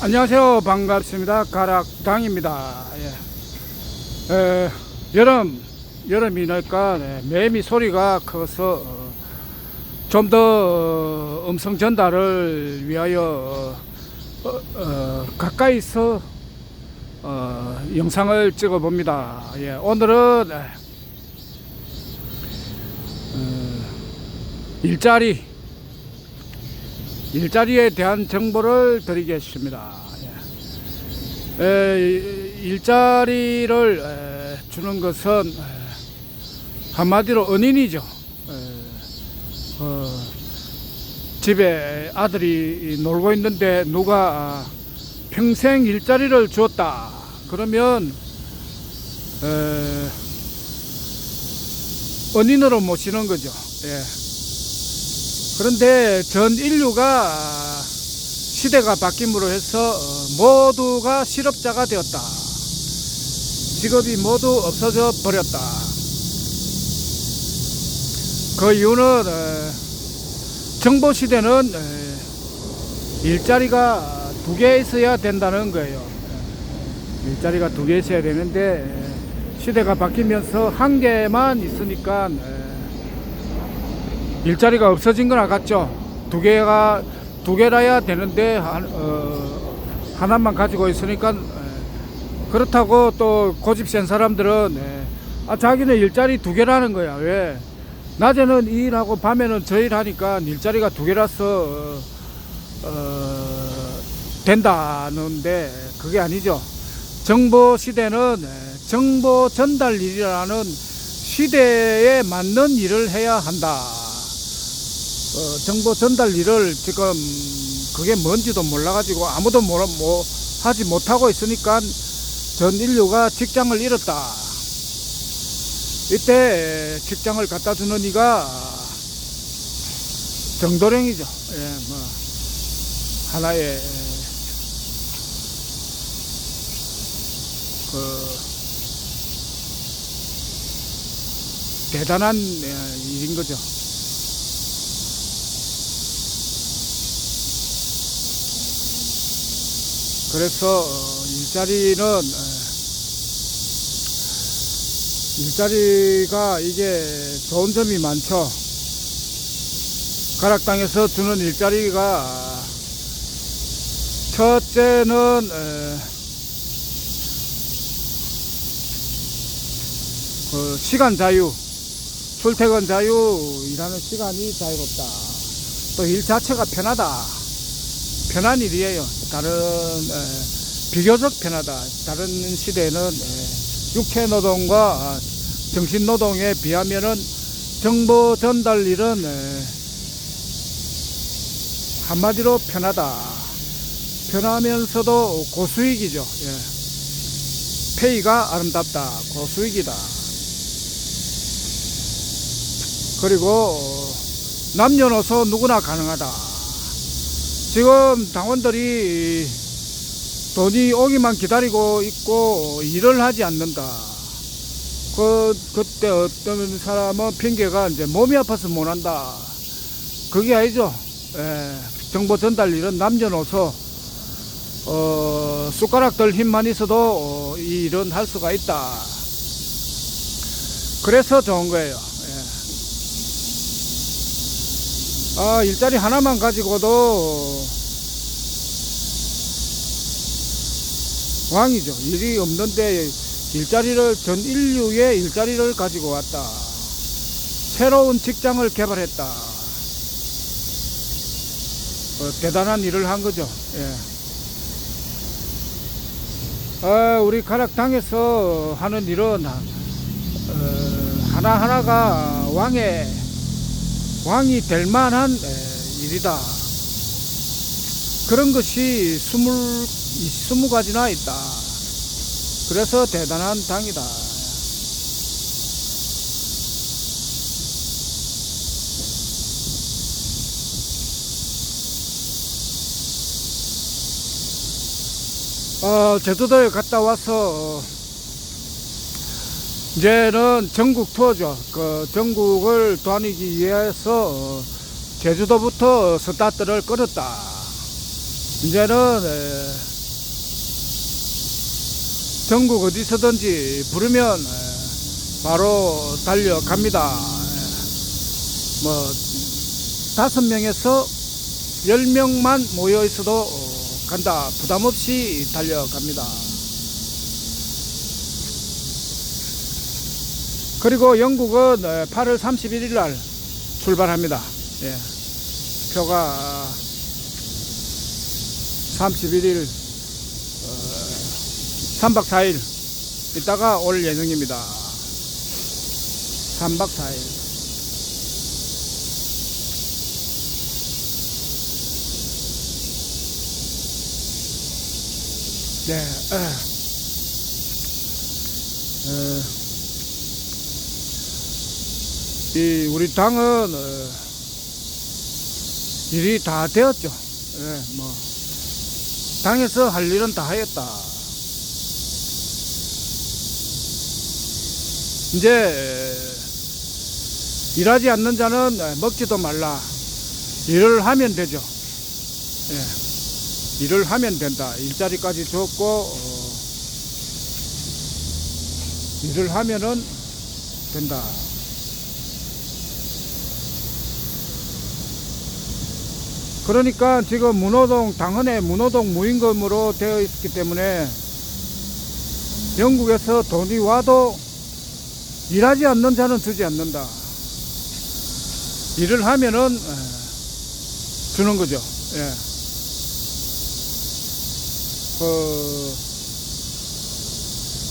안녕하세요. 반갑습니다. 가락당입니다. 여름이니까 매미 소리가 커서 좀 더 음성 전달을 위하여 가까이서 영상을 찍어 봅니다. 오늘은 일자리에 대한 정보를 드리겠습니다. 일자리를 주는 것은 한마디로 은인이죠. 집에 아들이 놀고 있는데 누가 평생 일자리를 주었다 그러면 은인으로 모시는 거죠. 그런데 전 인류가 시대가 바뀜으로 해서 모두가 실업자가 되었다. 직업이 모두 없어져 버렸다. 그 이유는 정보시대는 일자리가 2개 있어야 된다는 거예요. 일자리가 2개 있어야 되는데 시대가 바뀌면서 1개만 있으니까 일자리가 없어진 건 알겠죠. 2개라야 되는데 하나만 가지고 있으니까 그렇다고 또 고집 센 사람들은 자기는 일자리 2개라는 거야. 왜? 낮에는 이 일하고 밤에는 저 일하니까 일자리가 2개라서 된다는데 그게 아니죠. 정보 시대는 정보 전달 일이라는 시대에 맞는 일을 해야 한다. 정보 전달 일을 지금 그게 뭔지도 몰라가지고 아무도 하지 못하고 있으니까 전 인류가 직장을 잃었다. 이때 직장을 갖다 주는 이가 정도령이죠. 하나의 대단한 일인 거죠. 그래서 일자리가 이게 좋은 점이 많죠. 가락당에서 주는 일자리가 첫째는 시간 자유, 출퇴근 자유, 일하는 시간이 자유롭다. 또 일 자체가 편한 일이에요. 비교적 편하다. 다른 시대에는 육체 노동과 정신 노동에 비하면은 정보 전달 일은 한마디로 편하다. 편하면서도 고수익이죠. 페이가 아름답다. 고수익이다. 그리고 남녀노소 누구나 가능하다. 지금 당원들이 돈이 오기만 기다리고 있고 일을 하지 않는다. 그때 어떤 사람은 핑계가 이제 몸이 아파서 못 한다. 그게 아니죠. 정보 전달 일은 남녀노소 숟가락들 힘만 있어도 이 일은 할 수가 있다. 그래서 좋은 거예요. 일자리 하나만 가지고도 왕이죠. 일이 없는데 전 인류의 일자리를 가지고 왔다. 새로운 직장을 개발했다. 대단한 일을 한 거죠. 우리 가락당에서 하는 일은 하나하나가 왕이 될 만한 일이다. 그런 것이 20가지나 있다. 그래서 대단한 당이다. 제주도에 갔다 와서 이제는 전국 투어죠. 전국을 다니기 위해서 제주도부터 스타트를 끊었다. 이제는 전국 어디서든지 부르면 바로 달려갑니다. 뭐 5명에서 10명만 모여 있어도 간다. 부담 없이 달려갑니다. 그리고 영국은 8월 31일 날 출발합니다. 예. 표가 31일 3박 4일 있다가 올 예정입니다. 3박 4일. 네. 우리 당은 일이 다 되었죠. 예, 뭐 당에서 할 일은 다 하였다. 이제 일하지 않는 자는 먹지도 말라. 일을 하면 되죠. 예, 일을 하면 된다. 일자리까지 줬고 일을 하면은 된다. 그러니까 지금 문호동, 당헌에 문호동 무임금으로 되어 있기 때문에 영국에서 돈이 와도 일하지 않는 자는 주지 않는다. 일을 하면은 주는 거죠. 예.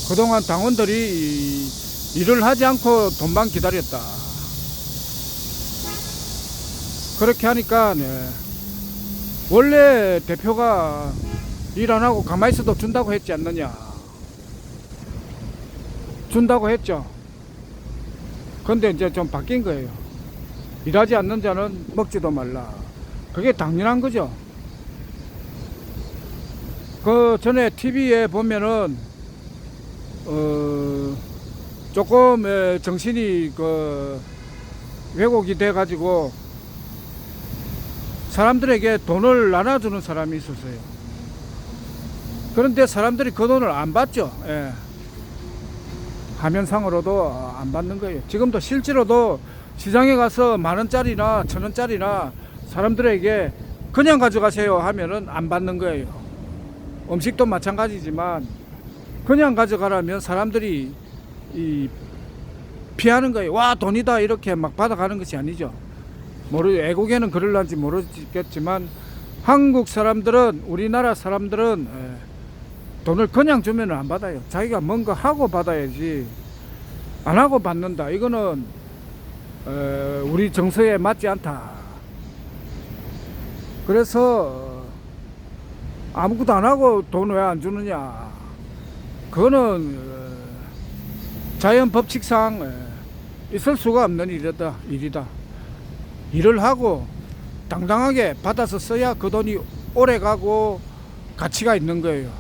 그동안 당원들이 일을 하지 않고 돈만 기다렸다. 그렇게 하니까 원래 대표가 일 안 하고 가만히 있어도 준다고 했지 않느냐. 준다고 했죠. 근데 이제 좀 바뀐 거예요. 일하지 않는 자는 먹지도 말라. 그게 당연한 거죠. 그 전에 TV에 보면은 조금 정신이 왜곡이 돼 가지고 사람들에게 돈을 나눠주는 사람이 있었어요. 그런데 사람들이 그 돈을 안 받죠. 예. 화면상으로도 안 받는 거예요. 지금도 실제로도 시장에 가서 10,000원짜리나 1,000원짜리나 사람들에게 그냥 가져가세요 하면은 안 받는 거예요. 음식도 마찬가지지만 그냥 가져가라면 사람들이 피하는 거예요. 와, 돈이다 이렇게 막 받아가는 것이 아니죠. 외국에는 그럴런지 모르겠지만 한국 사람들은, 우리나라 사람들은 돈을 그냥 주면 안 받아요. 자기가 뭔가 하고 받아야지. 안 하고 받는다. 이거는 우리 정서에 맞지 않다. 그래서 아무것도 안 하고 돈 왜 안 주느냐. 그거는 자연 법칙상 있을 수가 없는 일이다. 일을 하고 당당하게 받아서 써야 그 돈이 오래 가고 가치가 있는 거예요.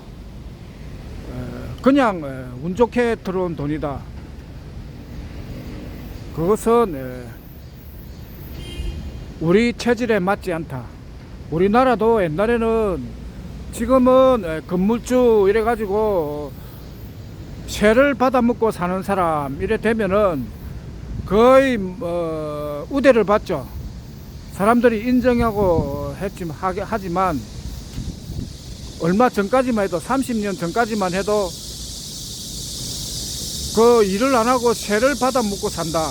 그냥 운 좋게 들어온 돈이다. 그것은 우리 체질에 맞지 않다. 우리나라도 옛날에는, 지금은 건물주 이래 가지고 세를 받아먹고 사는 사람 이래 되면은 거의 우대를 받죠. 사람들이 인정하고 하지만 얼마 전까지만 해도 30년 전까지만 해도 그 일을 안 하고 세를 받아 먹고 산다.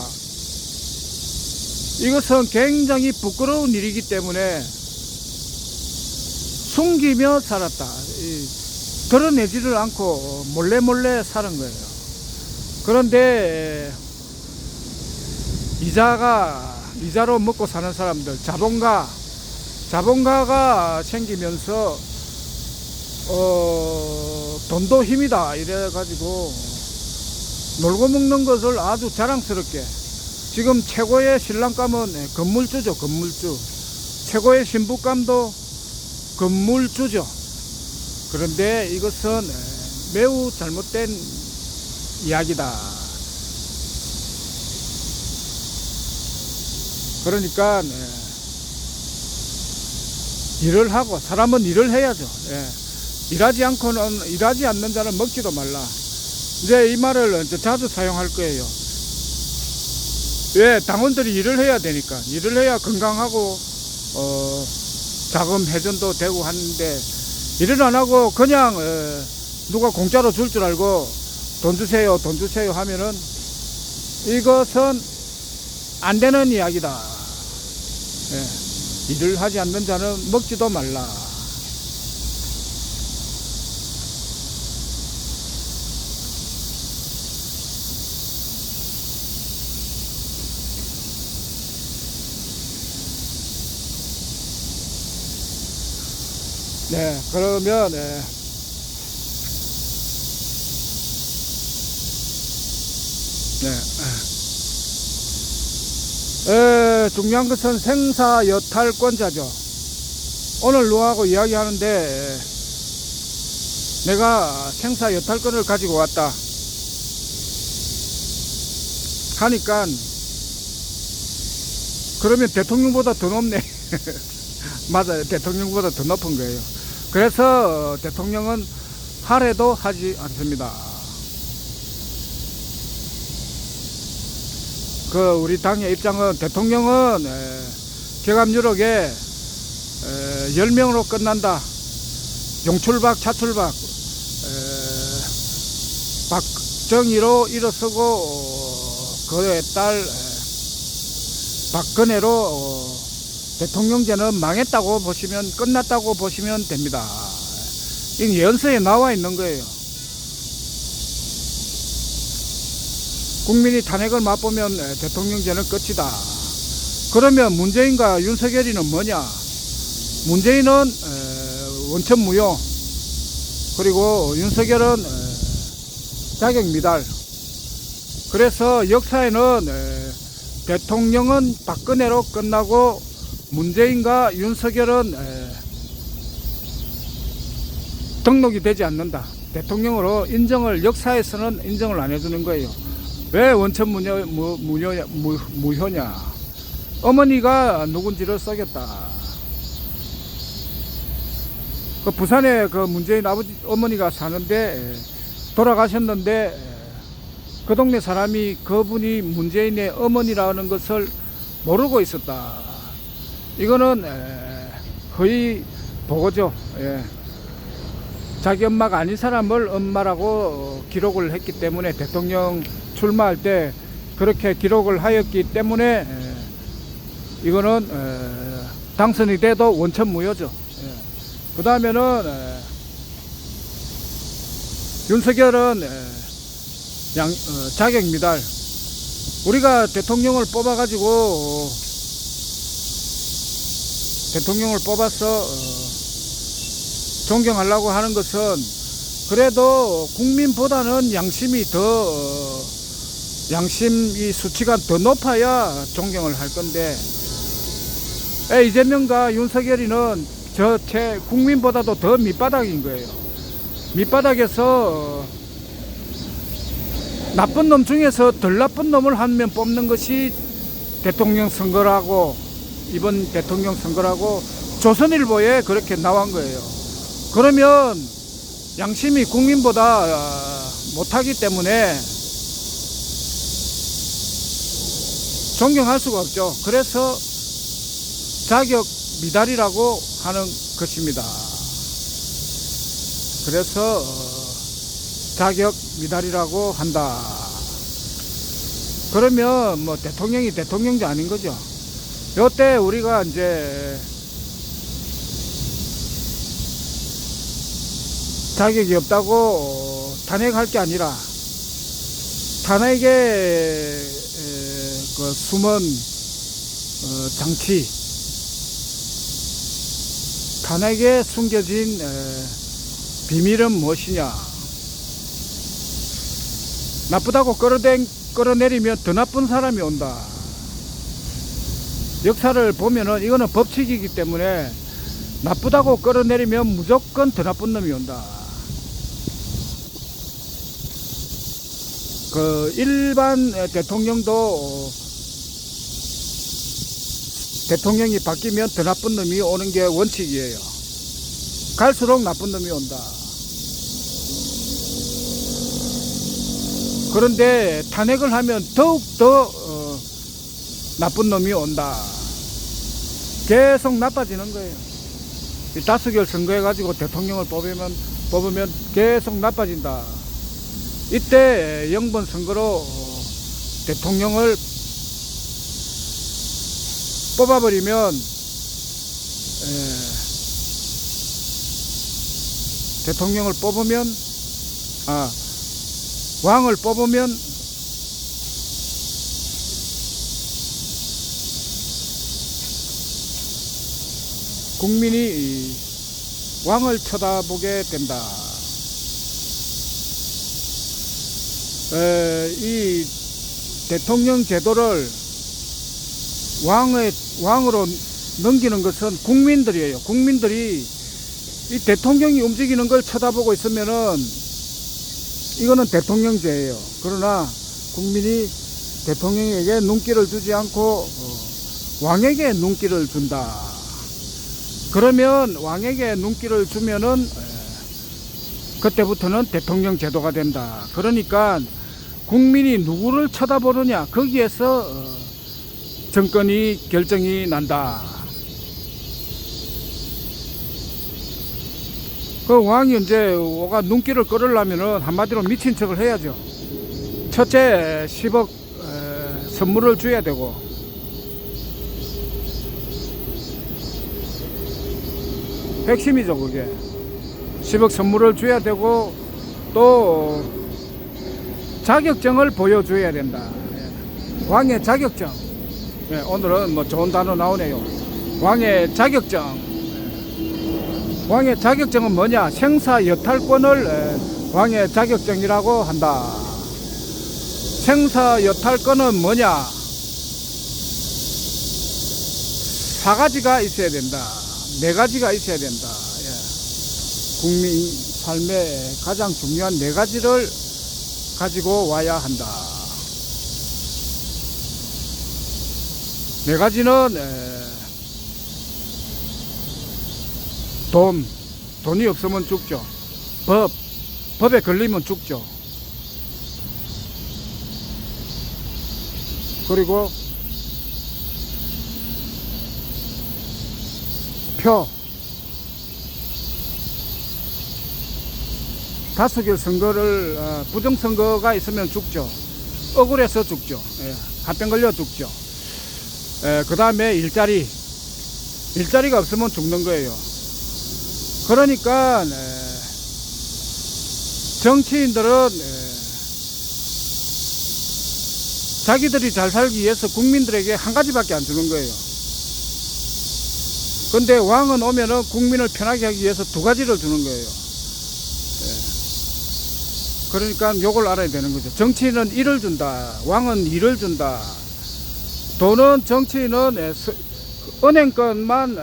이것은 굉장히 부끄러운 일이기 때문에 숨기며 살았다. 드러내지를 않고 몰래 사는 거예요. 그런데 이자로 먹고 사는 사람들, 자본가가 생기면서 돈도 힘이다 이래가지고 놀고 먹는 것을 아주 자랑스럽게, 지금 최고의 신랑감은 건물주죠. 건물주. 최고의 신부감도 건물주죠. 그런데 이것은 매우 잘못된 이야기다. 그러니까 일을 하고, 사람은 일을 해야죠. 일하지 않는 자는 먹지도 말라. 이제 이 말을 이제 자주 사용할 거예요. 왜? 당원들이 일을 해야 되니까. 일을 해야 건강하고 자금 회전도 되고 하는데, 일을 안 하고 그냥 누가 공짜로 줄 줄 알고 돈 주세요 하면은 이것은 안 되는 이야기다. 예. 일을 하지 않는 자는 먹지도 말라. 네, 그러면 중요한 것은 생사 여탈권자죠. 오늘 누구하고 이야기하는데 내가 생사 여탈권을 가지고 왔다 하니까, 그러면 대통령보다 더 높네. 맞아요. 대통령보다 더 높은 거예요. 그래서 대통령은 하래도 하지 않습니다. 우리 당의 입장은, 대통령은 개감 유력에 10명으로 끝난다. 용출박 차출박 박정희로 일어서고 그에 딸 박근혜로 대통령제는 망했다고 보시면, 끝났다고 보시면 됩니다. 이 예언서에 나와 있는 거예요. 국민이 탄핵을 맛보면 대통령제는 끝이다. 그러면 문재인과 윤석열이는 뭐냐? 문재인은 원천 무효, 그리고 윤석열은 자격 미달. 그래서 역사에는 대통령은 박근혜로 끝나고 문재인과 윤석열은 등록이 되지 않는다. 대통령으로 역사에서는 인정을 안 해주는 거예요. 왜 원천 무효냐? 어머니가 누군지를 속였다. 부산에 문재인 어머니가 사는데 돌아가셨는데, 그 동네 사람이 그분이 문재인의 어머니라는 것을 모르고 있었다. 이거는 거의 보고죠. 예. 자기 엄마가 아닌 사람을 엄마라고 기록을 했기 때문에, 대통령 출마할 때 그렇게 기록을 하였기 때문에 이거는 당선이 돼도 원천 무효죠. 그 다음에는 윤석열은 자격 미달. 우리가 대통령을 뽑아서 존경하려고 하는 것은, 그래도 국민보다는 양심이 수치가 더 높아야 존경을 할 건데, 이재명과 윤석열이는 국민보다도 더 밑바닥인 거예요. 밑바닥에서 나쁜 놈 중에서 덜 나쁜 놈을 한 명 뽑는 것이 대통령 선거라고, 이번 대통령 선거라고 조선일보에 그렇게 나온 거예요. 그러면 양심이 국민보다 못하기 때문에 존경할 수가 없죠. 그래서 자격 미달이라고 하는 것입니다. 그래서 자격 미달이라고 한다. 그러면 뭐 대통령이 대통령도 아닌 거죠. 요때 우리가 이제 자격이 없다고 탄핵할 게 아니라, 탄핵의 그 숨은 장치, 탄핵에 숨겨진 비밀은 무엇이냐? 나쁘다고 끌어내리면 더 나쁜 사람이 온다. 역사를 보면은 이거는 법칙이기 때문에, 나쁘다고 끌어내리면 무조건 더 나쁜 놈이 온다. 일반 대통령도 대통령이 바뀌면 더 나쁜 놈이 오는 게 원칙이에요. 갈수록 나쁜 놈이 온다. 그런데 탄핵을 하면 더욱더 나쁜 놈이 온다. 계속 나빠지는 거예요. 이 다수결 선거해가지고 대통령을 뽑으면 계속 나빠진다. 이때 영번 선거로 대통령을 뽑아버리면 대통령을 뽑으면 왕을 뽑으면 국민이 왕을 쳐다보게 된다. 이 대통령 제도를 왕으로 넘기는 것은 국민들이에요. 국민들이 이 대통령이 움직이는 걸 쳐다보고 있으면은 이거는 대통령제예요. 그러나 국민이 대통령에게 눈길을 주지 않고 왕에게 눈길을 준다. 그러면 왕에게 눈길을 주면은 그때부터는 대통령 제도가 된다. 그러니까 국민이 누구를 쳐다보느냐, 거기에서 정권이 결정이 난다. 그 왕이 이제 오가 눈길을 끌으려면은 한마디로 미친 척을 해야죠. 첫째 10억 선물을 줘야 되고, 핵심이죠. 그게 10억 선물을 줘야 되고, 또 자격증을 보여줘야 된다. 왕의 자격증. 오늘은 뭐 좋은 단어 나오네요. 왕의 자격증. 왕의 자격증은 뭐냐? 생사 여탈권을 왕의 자격증이라고 한다. 생사 여탈권은 뭐냐? 4가지가 있어야 된다. 4가지가 있어야 된다. 국민 삶의 가장 중요한 4가지를 가지고 와야 한다. 4가지는 돈이 없으면 죽죠. 법에 걸리면 죽죠. 그리고 다수결 선거를 부정선거가 있으면 죽죠. 억울해서 죽죠. 한병 걸려 죽죠. 그 다음에 일자리가 없으면 죽는 거예요. 그러니까 정치인들은 자기들이 잘 살기 위해서 국민들에게 한 가지밖에 안 주는 거예요. 근데 왕은 오면은 국민을 편하게 하기 위해서 2가지를 주는 거예요. 그러니까 요걸 알아야 되는 거죠. 정치인은 일을 준다. 왕은 일을 준다. 돈은 정치인은 은행권만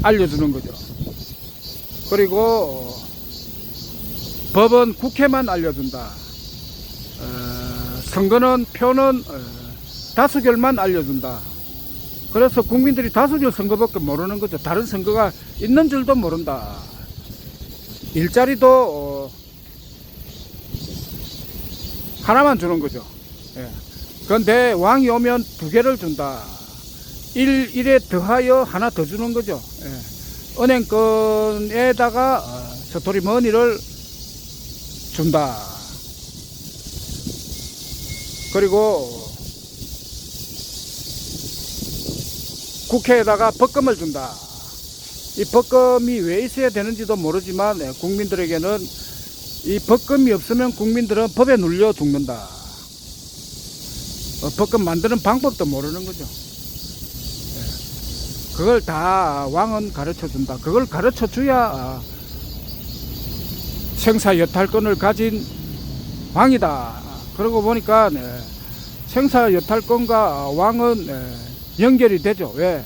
알려주는 거죠. 그리고 법은 국회만 알려준다. 선거는 표는 다수결만 알려준다. 그래서 국민들이 다수결 선거밖에 모르는 거죠. 다른 선거가 있는 줄도 모른다. 일자리도 하나만 주는 거죠. 그런데 왕이 오면 2개를 준다. 일에 더하여 하나 더 주는 거죠. 은행권에다가 저토리 머니를 준다. 그리고 국회에다가 법금을 준다. 이 법금이 왜 있어야 되는지도 모르지만 국민들에게는 이 법금이 없으면 국민들은 법에 눌려 죽는다. 법금 만드는 방법도 모르는 거죠. 그걸 다 왕은 가르쳐 준다. 그걸 가르쳐 줘야 생사 여탈권을 가진 왕이다. 그러고 보니까 생사 여탈권과 왕은 연결이 되죠. 왜?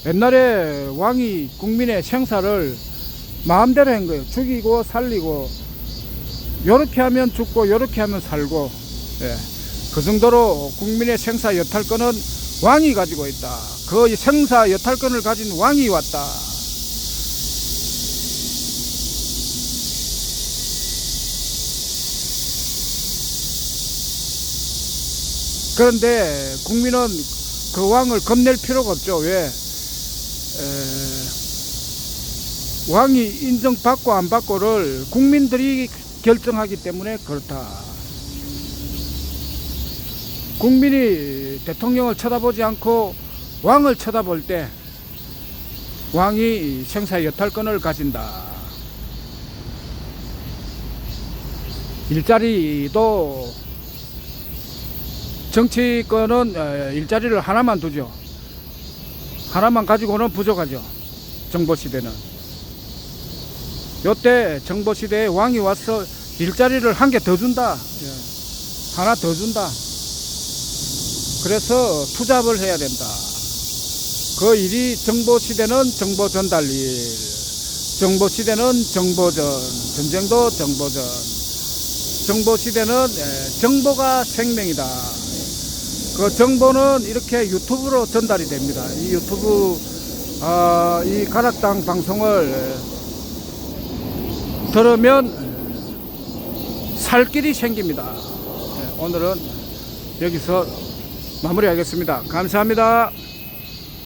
옛날에 왕이 국민의 생사를 마음대로 한 거예요. 죽이고 살리고, 요렇게 하면 죽고 요렇게 하면 살고, 그 정도로 국민의 생사 여탈권은 왕이 가지고 있다. 그 생사 여탈권을 가진 왕이 왔다. 그런데 국민은 그 왕을 겁낼 필요가 없죠. 왜? 왕이 인정받고 안 받고를 국민들이 결정하기 때문에 그렇다. 국민이 대통령을 쳐다보지 않고 왕을 쳐다볼 때 왕이 생사 여탈권을 가진다. 일자리도 정치권은 일자리를 하나만 두죠. 하나만 가지고는 부족하죠. 정보시대는. 요때 정보시대에 왕이 와서 일자리를 한 개 더 준다. 하나 더 준다. 그래서 투잡을 해야 된다. 그 일이 정보시대는 정보 전달 일, 정보시대는 정보전, 전쟁도 정보전, 정보시대는 정보가 생명이다. 그 정보는 이렇게 유튜브로 전달이 됩니다. 이 유튜브 이 가락당 방송을 들으면 살 길이 생깁니다. 오늘은 여기서 마무리하겠습니다. 감사합니다.